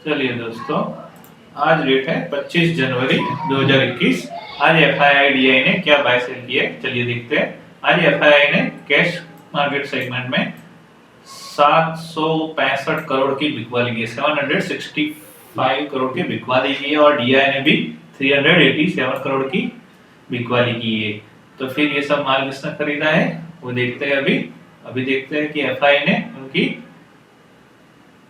चलिए दोस्तों, आज डेट है 25 जनवरी 2021। आज एफआईआई ने क्या बाय सेल किया है चलिए देखते हैं। आज एफआईआई ने कैश मार्केट सेगमेंट में 765 करोड़ की बिकवाली की है, 765 करोड़ की बिकवाली की है, और डीआई ने भी 387 करोड़ की बिकवाली की है। तो फिर ये सब माल किसने खरीदा है वो देखते हैं। अभी देखते हैं कि एफआई ने उनकी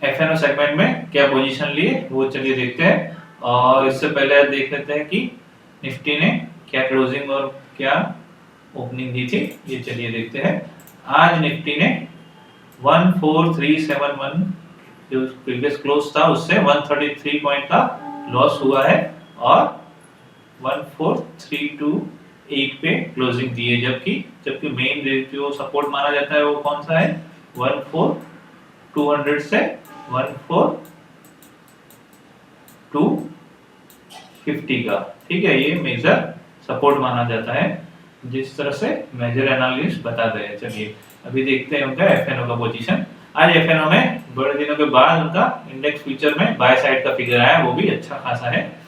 एफएनओ सेगमेंट में क्या पोजीशन लिए वो चलिए देखते हैं। और इससे पहले देख लेते हैं कि निफ्टी ने क्या क्लोजिंग और क्या ओपनिंग दी थी, ये चलिए देखते हैं। आज निफ्टी ने 14371 जो प्रीवियस क्लोज था उससे 133 पॉइंट का लॉस हुआ है और 14328 पे क्लोजिंग दी है, जबकि मेन जो सपोर्ट माना जाता है वो कौन सा है, 14200 से 14250 का। ठीक है, ये मेजर सपोर्ट माना जाता है जिस तरह से मेजर एनालिस्ट बताते हैं। चलिए अभी देखते हैं उनका एफएनओ का पोजीशन। आज एफएनओ में बड़े दिनों के बाद उनका इंडेक्स फ्यूचर में बाय साइड का फिगर आया, वो भी अच्छा खासा है।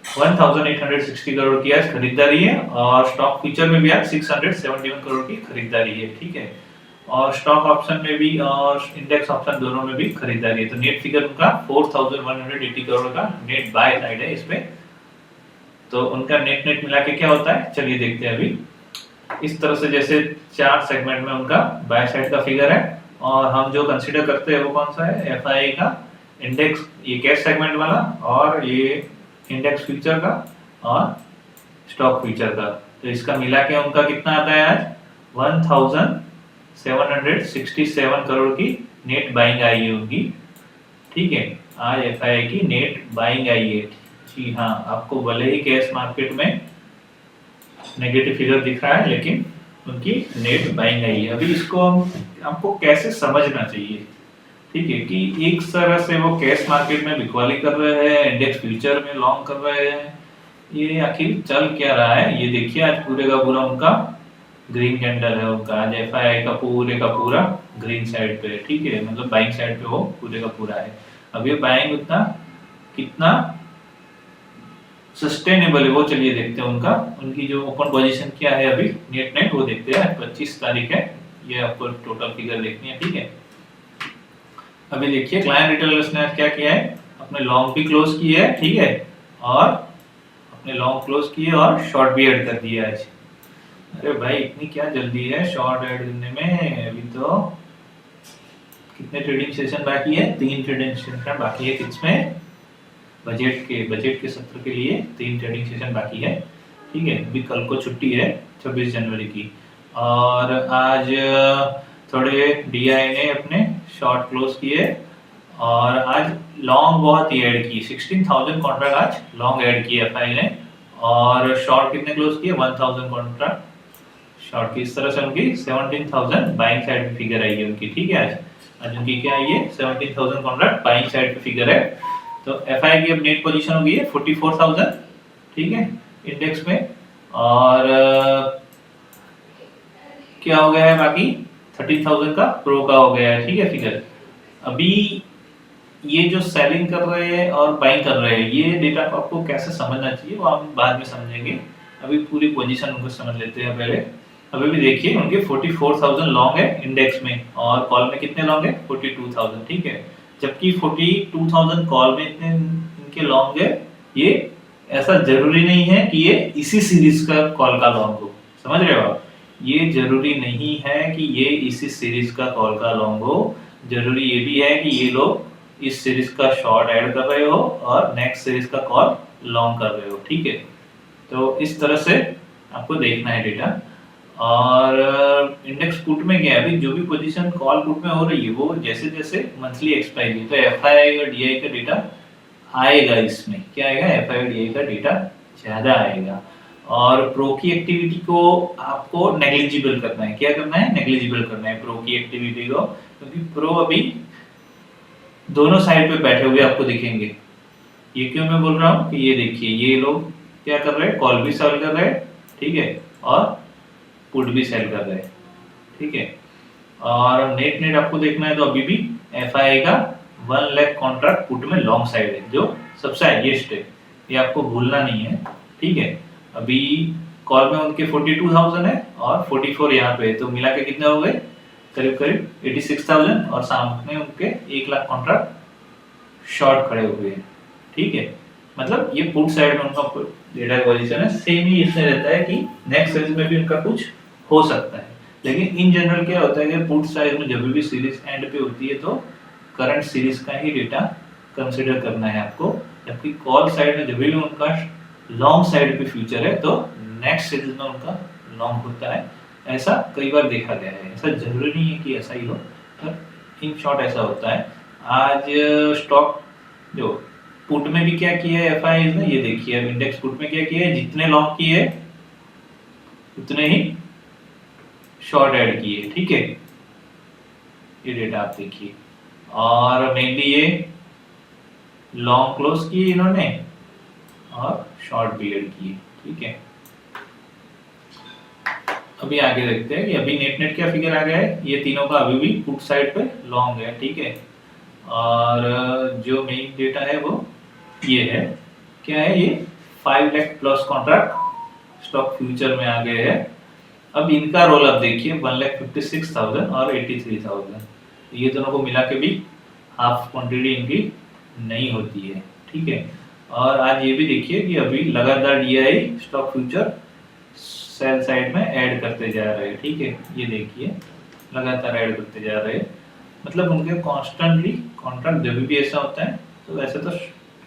1860 करोड़ की आज खरीदारी है और स्टॉक फ्यूचर में भी आज 671 करोड़ की खरीदारी है। ठीक है, और स्टॉक ऑप्शन में भी और इंडेक्स ऑप्शन दोनों में भी खरीदारी है। तो नेट फिगर उनका 4180 करोड़ का नेट बाय साइड है इसमें। तो उनका नेट मिला के क्या होता है चलिए देखते हैं। अभी इस तरह से जैसे चार सेगमेंट में उनका बाय साइड का फिगर है, और हम जो कंसीडर करते हैं वो कौन सा है, एफआई का इंडेक्स, ये कैश सेगमेंट वाला, और ये इंडेक्स फ्यूचर का और स्टॉक फ्यूचर का। तो इसका मिला के उनका कितना आता है आज 1767 करोड़ की नेट बाइंग आई है उनकी। ठीक है, आज एफआई की नेट बाइंग आई है। जी हाँ, आपको भले ही कैश मार्केट में नेगेटिव फिगर दिख रहा है लेकिन उनकी नेट बाइंग आई है। अभी इसको आपको कैसे समझना चाहिए, ठीक है, कि एक तरह से वो कैश मार्केट में बिकवाली कर रहे हैं, इंडेक्स फ्यूचर में लॉन्ग कर रहे हैं, ये आखिर चल क्या रहा है ये देखिए। आज पूरे का पूरा उनका ग्रीन कैंडल है उनका, आज एफआई का पूरा ग्रीन साइड पे है। ठीक है, मतलब बाइंग साइड पे वो पूरे का पूरा है। अब ये बाइंग उतना कितना सस्टेनेबल है वो चलिए देखते हैं। उनकी जो ओपन पोजीशन क्या है अभी नेट वो देखते हैं। 25 तारीख है, ये आपको टोटल फिगर देखनी है। ठीक है, अभी देखिए क्लाइंट रिटेलर्स ने क्या किया है, अपने लॉन्ग भी क्लोज किए है। ठीक है, और अपने लॉन्ग क्लोज किए और शॉर्ट भी ऐड कर दिया आज। अरे भाई इतनी क्या जल्दी है शॉर्ट ऐड करने में, अभी तो कितने ट्रेडिंग सेशन बाकी है, 3 ट्रेडिंग सेशन बाकी है। किसमें, बजट के सत्र के लिए 3 ट्रेडिंग सेशन बाकी है। ठीक है, अभी कल को छुट्टी है 26 जनवरी की, और आज थोड़े डीआई ने अपने शॉर्ट क्लोज किए और आज लॉन्ग बहुत ही ऐड की, 16,000 कॉन्ट्रैक्ट आज लॉन्ग ऐड किए एफआई ने, और शॉर्ट कितने क्लोज किए 1000 कॉन्ट्रैक्ट शॉर्ट की। इस तरह से उनकी 17,000 बाइंग साइड पे फिगर आई है उनकी। ठीक है, आज उनकी क्या आई है 17,000 कॉन्ट्रैक्ट बाइंग साइड पे फिगर है। तो एफआई की अब नेट पोजीशन हो गई है 44,000। ठीक है, इंडेक्स में, और क्या हो गया है बाकी 30,000 का प्रो का हो गया है। ठीक है, फिगर अभी ये जो सेलिंग कर रहे हैं और बाइंग कर रहे हैं, ये डेटा को आपको कैसे समझना चाहिए वो हम बाद में समझेंगे। अभी पूरी पोजीशन उनको समझ लेते हैं पहले। अभी भी देखिए उनके 44,000 लॉन्ग है इंडेक्स में, और कॉल में कितने लॉन्ग है 42,000। ठीक है, जबकि 42,000 कॉल में इतने इनके लॉन्ग है, ये ऐसा जरूरी नहीं है कि ये इसी सीरीज का कॉल का लॉन्ग हो। समझ रहे हो आप, ये जरूरी नहीं है कि ये इसी सीरीज का कॉल का लॉन्ग हो। जरूरी ये भी है कि ये लोग इस सीरीज का शॉर्ट ऐड कर रहे हो और नेक्स्ट सीरीज का कॉल लॉन्ग कर रहे हो। ठीक है, तो इस तरह से आपको देखना है डेटा। और इंडेक्स पुट में क्या है, अभी जो भी पोजीशन कॉल पुट में हो रही है वो जैसे जैसे मंथली एक्सपायरी, तो एफआई और डीआई का डेटा आएगा इसमें। क्या आएगा, एफआई और डीआई का डेटा ज्यादा आएगा। और प्रो की एक्टिविटी को आपको नेग्लिजिबल करना है। क्या करना है, नेग्लिजिबल करना है प्रो की एक्टिविटी को, क्योंकि प्रो अभी दोनों साइड पे बैठे हुए आपको दिखेंगे। ये क्यों मैं बोल रहा हूँ कि ये देखिए ये लोग क्या कर रहे हैं, कॉल भी सेल कर रहे हैं। ठीक है, और पुट भी सेल कर रहे हैं। ठीक है, और नेट आपको देखना है तो अभी भी एफआई का 1 लाख कॉन्ट्रैक्ट पुट में लॉन्ग साइड है जो सबसे हाईएस्ट है, ये आपको भूलना नहीं है, ठीक है। अभी कॉल में उनके 42,000 है और 44 यहाँ पे है, तो मिला के कितने हो गए, करीब करीब 86,000, और सामने उनके 1 लाख कॉन्ट्रैक्ट शॉर्ट खड़े हुए हैं, ठीक है। मतलब ये पुट साइड में उनका डेटा पोजीशन है, सेम ही इसमें रहता है कि नेक्स्ट सीरीज में भी उनका कुछ हो सकता है, लेकिन इन जनरल क्या होता है कि पुट साइड में जब भी सीरीज एंड पे होती है तो करंट सीरीज का ही डेटा कंसीडर करना है आपको, जबकि कॉल साइड में जब भी उनका लॉन्ग साइड पे फ्यूचर है तो नेक्स्ट सीरीज में उनका लॉन्ग होता है। ऐसा कई बार देखा गया है, ऐसा जरूरी नहीं है कि ऐसा ही हो, पर इन शॉर्ट ऐसा होता है। आज स्टॉक जो पुट में भी क्या किया है एफआई ने, ये देखिए इंडेक्स पुट में क्या किया है, जितने लॉन्ग किए उतने ही शॉर्ट ऐड किए, ठीक है, ये डेटा आप देखिए। और मेनली ये लॉन्ग क्लोज किए इन्होंने और शॉर्ट भी ऐड किए, ठीक है। अभी आगे देखते हैं कि अभी नेट क्या फिगर आ गया है, ये तीनों का अभी भी पुट साइड पे लॉन्ग है, ठीक है। और जो मेन डेटा है वो ये है, क्या है, ये 5 lakh plus contract stock future में आ गए हैं। अब इनका रोल आप देखिए 1,56,000 और 83,000, ये दोनों को मिला के भी हाफ क्वांटिटी इनकी नहीं होती है, ठीक है। और आज ये भी देखिए कि अभी लगातार DI stock future sell side में ऐड करते जा रहे हैं, ठीक है, ये देखिए लगातार ऐड करते जा रहे हैं, मतलब उनके कॉन्स्टेंटली कॉन्ट्रैक्ट जब भी ऐसा होता है तो वैसे तो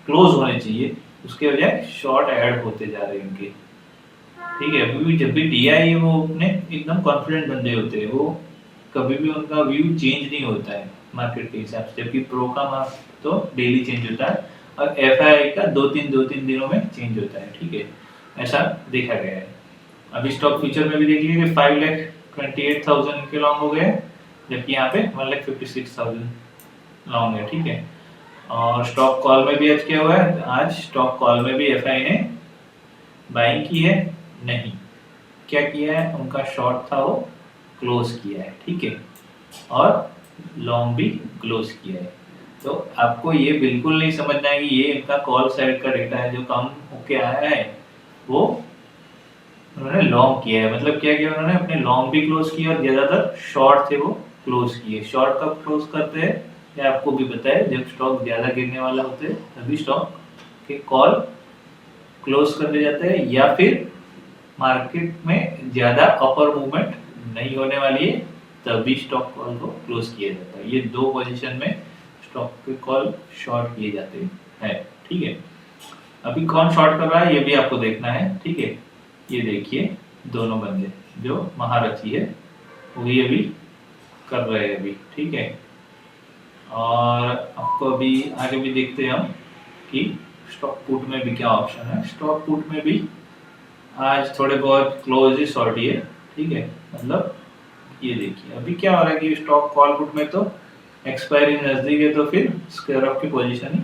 क्लोज होने चाहिए, उसके बजाय शॉर्ट ऐड होते जा रहे हैं उनके, ठीक है। अभी भी जब भी डीआई है वो अपने एकदम कॉन्फिडेंट बंदे होते हैं, वो कभी भी उनका व्यू चेंज नहीं होता है मार्केट के हिसाब से, जबकि प्रो का मार्क तो डेली चेंज होता है और एफआई का 2-3 दिनों में चेंज होता है, ठीक है, ऐसा देखा गया है। अभी स्टॉक फ्यूचर में भी देखिए कि 5,28,000 के लॉन्ग हो गए, जबकि यहाँ पे 1,56,000 लॉन्ग है, ठीक है। और स्टॉक कॉल में भी आज क्या हुआ है, आज स्टॉक कॉल में भी एफआई ने बाइंग की है नहीं, क्या किया है, उनका शॉर्ट था वो क्लोज किया है, ठीक है, और लॉन्ग भी क्लोज किया है। तो आपको ये बिल्कुल नहीं समझना है कि ये इनका कॉल साइड का डेटा है जो कम होके आया है, वो उन्होंने लॉन्ग किया है, मतलब क्या किया उन्होंने, अपने लॉन्ग भी क्लोज किया और ज्यादातर शॉर्ट थे वो क्लोज किए। शॉर्ट कब क्लोज करते हैं ये आपको भी पता है, जब स्टॉक ज्यादा गिरने वाला होते हैं तभी स्टॉक के कॉल क्लोज कर दिए जाते हैं, या फिर मार्केट में ज्यादा अपर मूवमेंट नहीं होने वाली है तभी स्टॉक कॉल को क्लोज किया जाता है। ये दो पोजीशन में स्टॉक के कॉल शॉर्ट किए जाते हैं, ठीक है। अभी कौन शॉर्ट कर रहा है ये भी आपको देखना है, ठीक है। ये देखिए दोनों बंदे जो महारथी है वही अभी कर रहे हैं अभी, ठीक है। और आपको अभी आगे भी देखते हैं हम कि स्टॉक पुट में भी क्या ऑप्शन है। स्टॉक पुट में भी आज थोड़े बहुत क्लोज ही शॉर्ट ही है, ठीक है, मतलब ये देखिए अभी क्या हो रहा है कि स्टॉक कॉल पुट में तो एक्सपायरी नजदीक है तो फिर स्क्वायर ऑफ की पोजीशन ही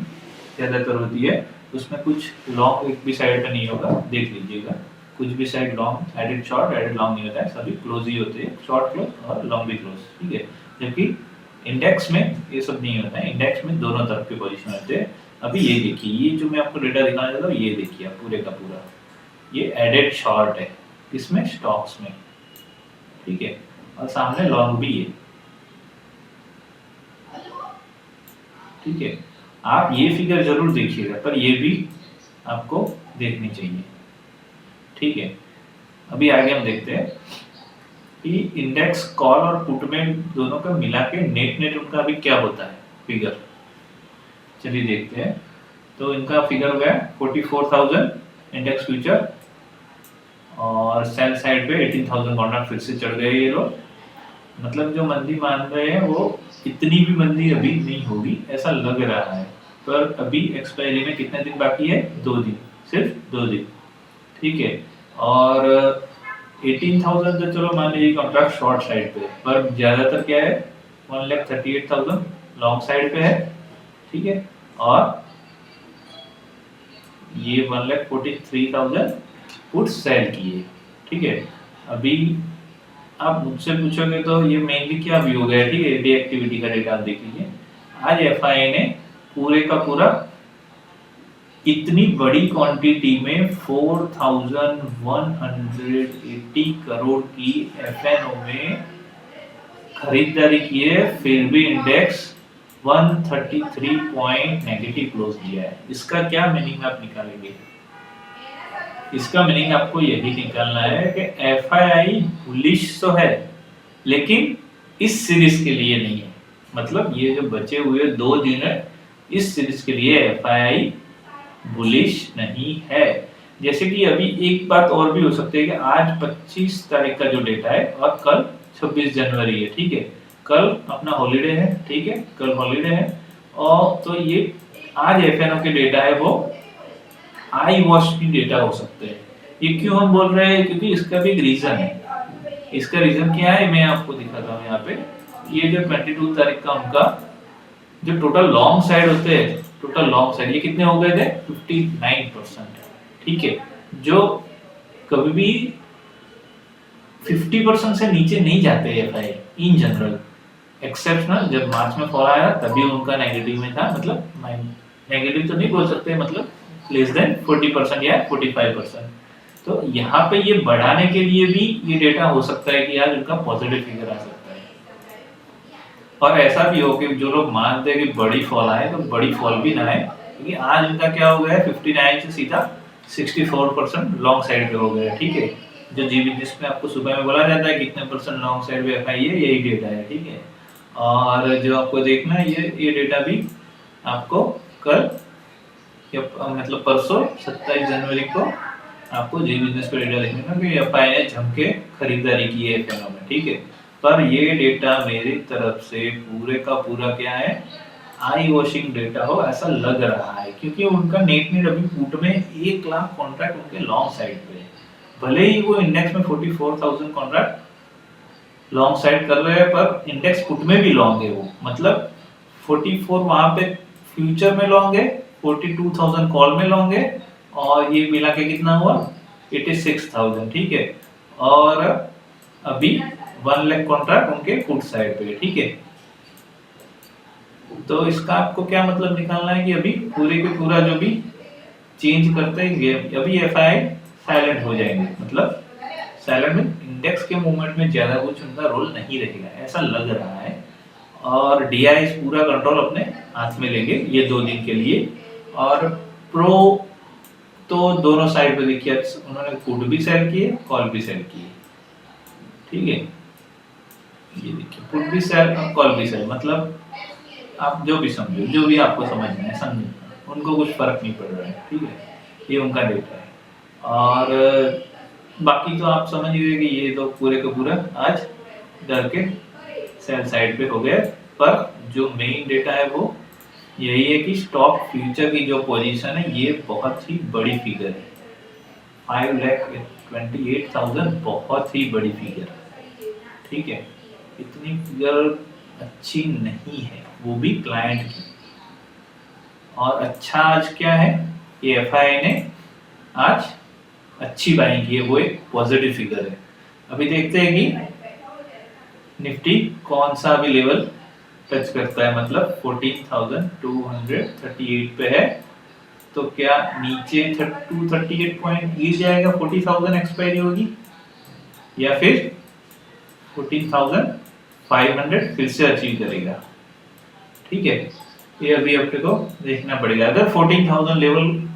ज्यादातर होती है, उसमें कुछ लॉन्ग एक भी साइड पे नहीं होगा, देख लीजिएगा कुछ भी side long ended short ended long नहीं होता है, सभी क्लोज ही होते हैं, शॉर्ट क्लोज और लॉन्ग भी क्लोज, ठीक है। जबकि इंडेक्स में ये सब नहीं होता है, इंडेक्स में दोनों तरफ के पोजीशन होते हैं। अभी ये देखिए, ये जो मैं आपको डेटा दिखाना चाहता हूँ ये देखिए आप पूरे का पूरा ये एडेड शॉर्ट है, किसमें, स्टॉक्स में, ठीक है, और सामने लॉन्ग भी है, ठीक है। आप ये फिगर जरूर देखिएगा, पर ये भी आपको देखनी चाहिए, ठीक है। अभी आगे हम देखते हैं कि इंडेक्स कॉल और पुट में दोनों का मिला के नेट उनका अभी क्या होता है फिगर, चलिए देखते हैं। तो इनका फिगर हो गया 44,000 इंडेक्स फ्यूचर और सेल साइड पे 18,000 कॉन्ट्रैक्ट फिर से चढ़ गए ये लोग, मतलब जो मंदी मान रहे हैं वो इतनी भी मंदी अभी नहीं होगी ऐसा लग रहा है, पर अभी एक्सपायरी में कितने दिन बाकी है, 2 दिन, सिर्फ 2 दिन, ठीक है। और 18,000 तो चलो मान लीजिए कॉन्ट्रैक्ट शॉर्ट साइड पे, पर ज्यादातर क्या है 1,38,000 लॉन्ग साइड पे है, ठीक है। और ये 1,43,000 पुट सेल किए, ठीक है। अभी आप मुझसे पूछोगे तो ये मेनली क्या व्यू हो गया, ठीक है, डे एक्टिविटी का डेटा आप देख लीजिए। आज एफआई ने पूरे का पूरा इतनी बड़ी क्वांटिटी में 4180 करोड़ की एफएनओ में खरीदारी की है, फिर भी इंडेक्स 133 पॉइंट नेगेटिव क्लोज दिया है। इसका क्या मीनिंग आप निकालेंगे? इसका मीनिंग आपको यही निकालना है कि एफआईआई बुलिश तो है लेकिन इस सीरीज के लिए नहीं है। मतलब ये जो बचे हुए 2 दिन है इस सीरीज के लिए एफआईआई बुलिश नहीं है। जैसे कि अभी एक बात और भी हो सकती है कि आज 25 तारीख का जो डेटा है और कल 26 जनवरी है, ठीक है, कल अपना हॉलीडे है, ठीक है, कल हॉलीडे है। और तो ये आज एफएनओ के डेटा है वो आई वॉश की डेटा हो सकते हैं। ये क्यों हम बोल रहे हैं? क्योंकि इसका भी एक रीजन है। इसका रीजन क्या है मैं आपको दिखाता हूँ यहाँ पे। ये जो 22 तारीख का उनका जो टोटल लॉन्ग साइड होते हैं, टोटल लॉन्ग साइड ये कितने हो गए थे? 59%, ठीक है, जो कभी भी 50% से नीचे नहीं जाते एफआई इन जनरल, एक्सेप्शनल जब मार्च में फॉल आया तभी उनका नेगेटिव में था। मतलब नेगेटिव तो नहीं बोल सकते, मतलब लेस देन 40% या 45%। तो यहाँ पे ये बढ़ाने के लिए भी ये डेटा हो सकता है कि आज उनका पॉजिटिव फिगर आ सकता है। और ऐसा भी हो कि जो लोग मानते हैं कि बड़ी फॉल आए तो बड़ी फॉल भी ना आए, क्योंकि आज उनका क्या हो गया है 59 से सीधा 64% लॉन्ग साइड पे हो गया है, ठीक है। जो जी बिजनेस में आपको सुबह में बोला जाता है कितने परसेंट लॉन्ग साइड पे एफआई है, यही डेटा है, ठीक है। और जो आपको देखना है ये डेटा भी आपको कल मतलब परसों 27 जनवरी को आपको जी बिजनेस पे डेटा देखने का कि एफआई ने झमके खरीदारी की है एफएनओ में, ठीक है। पर ये डेटा मेरी तरफ से पूरे का पूरा क्या है, आई वॉशिंग डेटा हो ऐसा लग रहा है, क्योंकि उनका नेट अभी पुट में 1 लाख कॉन्ट्रैक्ट उनके लॉन्ग साइड पे है। भले ही वो इंडेक्स में 44,000 कॉन्ट्रैक्ट लॉन्ग साइड कर रहे हैं पर इंडेक्स पुट में भी लॉन्ग है वो, मतलब 44 वहां पे फ्यूचर में लॉन्ग है, 42,000 कॉल में लॉन्ग है, और ये मिला के कितना हुआ 86,000, ठीक है। और अभी 1 लाख कॉन्ट्रैक्ट उनके पुट साइड पे, ठीक है। तो इसका आपको क्या मतलब निकालना है कि अभी पूरे के पूरा जो भी चेंज करते हैं अभी एफआई साइलेंट हो जाएंगे, मतलब साइलेंट में इंडेक्स के मूवमेंट में ज्यादा कुछ उनका रोल नहीं रहेगा ऐसा लग रहा है। और डीआई पूरा कंट्रोल अपने हाथ में लेंगे ये 2 दिन के लिए। और प्रो तो दोनों साइड पे देखिए उन्होंने पुट भी सेल किए कॉल भी सेल किए, ठीक है। ये देखिए पुट भी सेल और कॉल भी सेल, मतलब आप जो भी समझो, जो भी आपको समझना है समझो, उनको कुछ फर्क नहीं पड़ रहा है, ठीक है। ये उनका डेटा है। और बाकी तो आप समझ गए कि ये तो पूरे का पूरा आज डर के सेल साइड पे हो गए। पर जो मेन डेटा है वो यही है कि स्टॉक फ्यूचर की जो पोजीशन है ये बहुत ही बड़ी फिगर है, 5,28,000 बहुत ही बड़ी फिगर, ठीक है। इतनी फिगर अच्छी नहीं है, वो भी क्लाइंट की। और अच्छा आज क्या है, ये एफआई ने आज अच्छी बाइंग की है, वो एक पॉजिटिव फिगर है। अभी देखते हैं कि निफ्टी कौन सा अभी लेवल टच करता है, मतलब 14,238 पे है, तो क्या नीचे 238 पॉइंट गिर जाएगा, 40,000 एक्सपायरी होगी, या फिर 14,500 फिर से अचीव करेगा, ठीक है। ये अभी अपने को देखना पड़ेगा। अगर 14,000 लेवल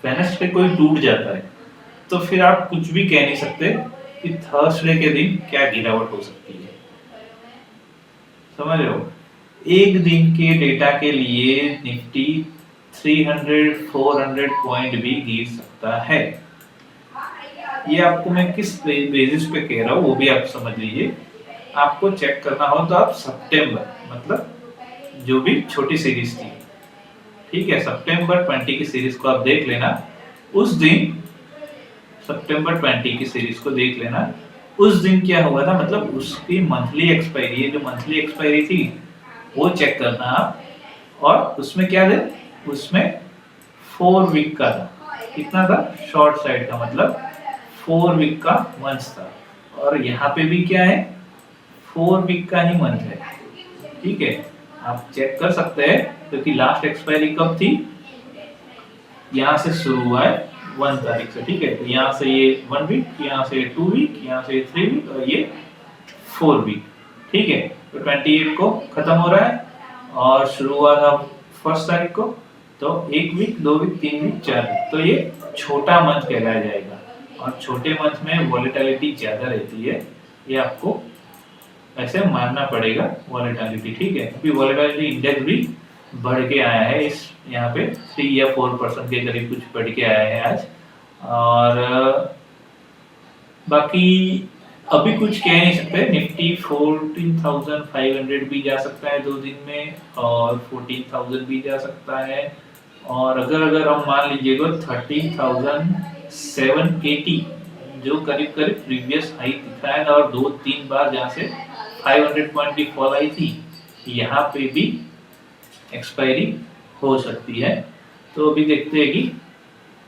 वेडनेसडे कोई टूट जाता है तो फिर आप कुछ भी कह नहीं सकते कि थर्सडे के दिन क्या गिरावट हो सकती है, समझ रहे हो। एक दिन के डेटा के लिए निफ्टी 300-400 पॉइंट भी गिर सकता है। ये आपको मैं किस बेसिस पे कह रहा हूँ वो भी आप समझ लीजिए। आपको चेक करना हो तो आप सितंबर, मतलब जो भी छोटी सीरीज थी, ठीक है, सितंबर 20 की सीरीज को आप देख लेना। उस दिन सितंबर 20 की सीरीज को देख लेना, उस दिन क्या हुआ था, मतलब उसकी मंथली एक्सपायरी, ये जो मंथली एक्सपायरी थी वो चेक करना आप। और उसमें क्या थे, उसमें 4 वीक का था, कितना था, शॉर्ट साइड का, मतलब 4 वीक का मंथ था। और यहाँ पे भी क्या है, 4 वीक का ही मंथ है, ठीक है। आप चेक कर सकते हैं क्योंकि लास्ट एक्सपायरी कब थी, यहाँ से शुरू हुआ है 1 तारीख से, ठीक है। तो यहाँ से ये 1 वीक, यहाँ से 2 वीक, यहाँ से 3 वीक और ये 4 वीक, ठीक है। तो 28 को खत्म हो रहा है और शुरू हुआ था 1 तारीख को, तो 1 वीक, 2 वीक, 3 वीक, 4 वीक, तो ये छोटा मंथ कहलाया जाएगा। और छोटे मंथ में वॉलेटिलिटी ज्यादा रहती है, ये आपको ऐसे मानना पड़ेगा वॉलेटिलिटी, ठीक है। क्योंकि वॉलेटिलिटी इंडेक्स भी बढ़ के आया है, इस यहाँ पे 3 या 4% के करीब कुछ बढ़ के आया है आज। और बाकी अभी कुछ कह नहीं सकते, निफ्टी 14,500 भी जा सकता है 2 दिन में और 14,000 भी जा सकता है। और अगर हम मान लीजिएगा 13,780 जो करीब करीब प्रीवियस हाई दिखाया था और 2-3 बार जहाँ से 500 पॉइंट की फॉल आई थी, यहाँ पे भी एक्सपायरी हो सकती है। तो अभी देखते हैं कि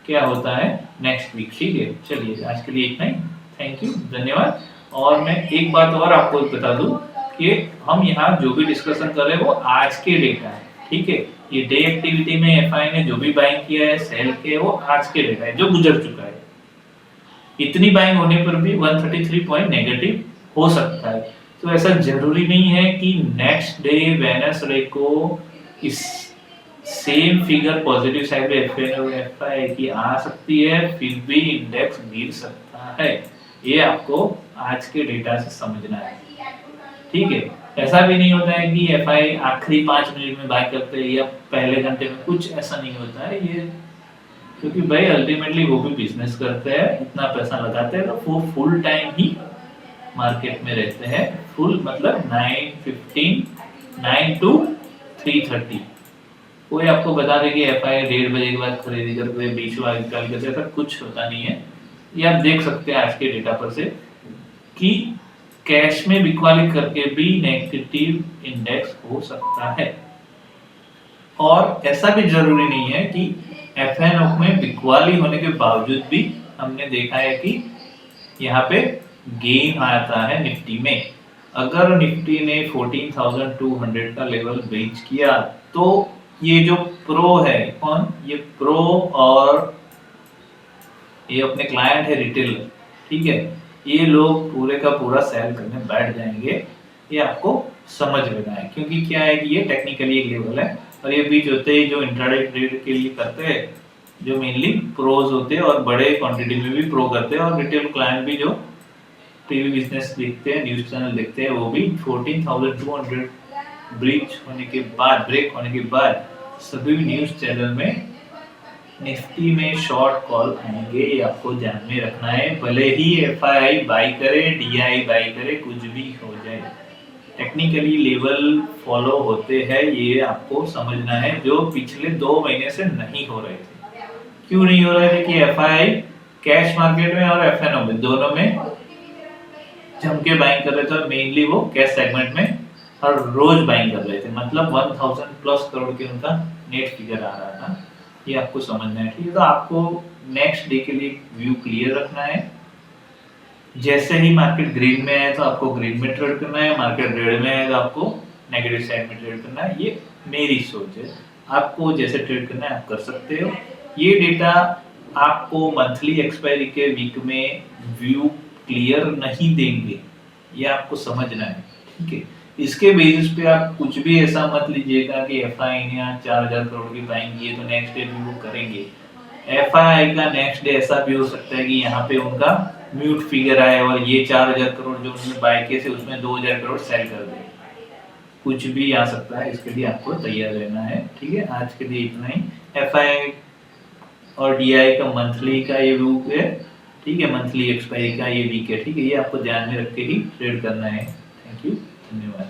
क्या होता है नेक्स्ट वीक, ठीक है। चलिए आज के लिए इतना ही, थैंक यू, धन्यवाद। और मैं एक बात और आपको बता दूं कि हम यहाँ जो भी डिस्कशन कर रहे हैं वो आज के डेटा है, ठीक है। ये डे एक्टिविटी में एफआई ने जो भी बाइंग किया है सेल के, वो आज के डेटा है जो गुजर चुका है। इतनी बाइंग होने पर भी 133 पॉइंट नेगेटिव हो सकता है, तो ऐसा जरूरी नहीं है कि नेक्स्ट डे वेडनेसडे को इस सेम फिगर पॉजिटिव साइड पे एफआई की आ सकती है, फिर भी इंडेक्स गिर सकता है। ये आपको आज के डेटा से समझना है, ठीक है। ऐसा भी नहीं होता है कि एफआई आखिरी 5 मिनट में बाय करते हैं या पहले घंटे में, कुछ ऐसा नहीं होता है ये, क्योंकि भाई अल्टीमेटली वो भी बिजनेस करते हैं, इतना पैसा लगाते हैं, तो वो फुल टाइम ही मार्केट में रहते हैं। फुल मतलब 9:15 9 to 3:30। कोई आपको बता दे कि एफआई 1:30 बजे के बाद खरीदी करते हैं, बीच में निकाल करते, ऐसा कुछ होता नहीं है। ये आप देख सकते हैं आज के डेटा पर से कि कैश में बिक्वाली करके भी नेगेटिव इंडेक्स हो सकता है। और ऐसा भी जरूरी नहीं है कि एफएनओ में बिक्वाली होने के बावजूद भी हमने देखा है कि यहाँ पे गेन आता है निफ्टी में। अगर निफ्टी ने 14,200 का लेवल ब्रीच किया तो ये जो प्रो है, कौन ये प्रो और ये अपने क्लाइंट है रिटेलर, ठीक है, ये लोग पूरे का पूरा सेल करने बैठ जाएंगे। ये आपको समझ लेना है, क्योंकि क्या है कि ये टेक्निकली एक लेवल है और ये बीच होते ही जो इंट्राडे ट्रेड के लिए करते हैं, जो मेनली प्रोज होते हैं और बड़े क्वांटिटी में भी प्रो करते हैं, और रिटेल क्लाइंट भी जो टीवी बिजनेस देखते हैं, न्यूज चैनल देखते हैं, वो भी 14,200 ब्रीच होने के बाद, ब्रेक होने के बाद सभी न्यूज चैनल में निफ्टी में शॉर्ट कॉल आएंगे। ये आपको ध्यान में रखना है, भले ही एफआई बाई करे, डीआई बाई करे, कुछ भी हो जाए, टेक्निकली लेवल फॉलो होते हैं, ये आपको समझना है, जो पिछले 2 महीने से नहीं हो रहे थे। क्यों नहीं हो रहे थे कि एफआई कैश मार्केट में और एफएनओ में दोनों में जम के बाइंग कर रहे थे, और मेनली वो कैश सेगमेंट में हर रोज बाइंग कर रहे थे, मतलब 1000 प्लस करोड़ के उनका नेट फिगर आ रहा था। ये आपको समझना है, ठीक है। तो आपको नेक्स्ट डे के लिए व्यू क्लियर रखना है। जैसे ही मार्केट ग्रीन में है तो आपको ग्रीन में ट्रेड करना है, मार्केट रेड में है तो आपको नेगेटिव साइड में ट्रेड करना है। ये मेरी सोच है, आपको जैसे ट्रेड करना है आप कर सकते हो। ये डेटा आपको मंथली एक्सपायरी के वीक में व्यू क्लियर नहीं देंगे, ये आपको समझना है, ठीक है। इसके बेसिस पे आप कुछ भी ऐसा मत लीजिएगा कि एफआई ने 4,000 करोड़ की बाइंग की है तो नेक्स्ट डे भी वो करेंगे। एफआई का नेक्स्ट डे ऐसा भी हो सकता है कि यहाँ पे उनका म्यूट फिगर आए और ये 4,000 करोड़ जो उन्होंने बाय किए थे उसमें 2,000 करोड़ सेल कर दे, कुछ भी आ सकता है। इसके लिए आपको तैयार रहना है, ठीक है। आज के लिए इतना ही। एफआई और डीआई का मंथली का ये व्यू है, ठीक है, मंथली एक्सपायरी का ये वीक है, ठीक है। ये आपको ध्यान में रख के ही ट्रेड करना है। थैंक यू, धन्यवाद।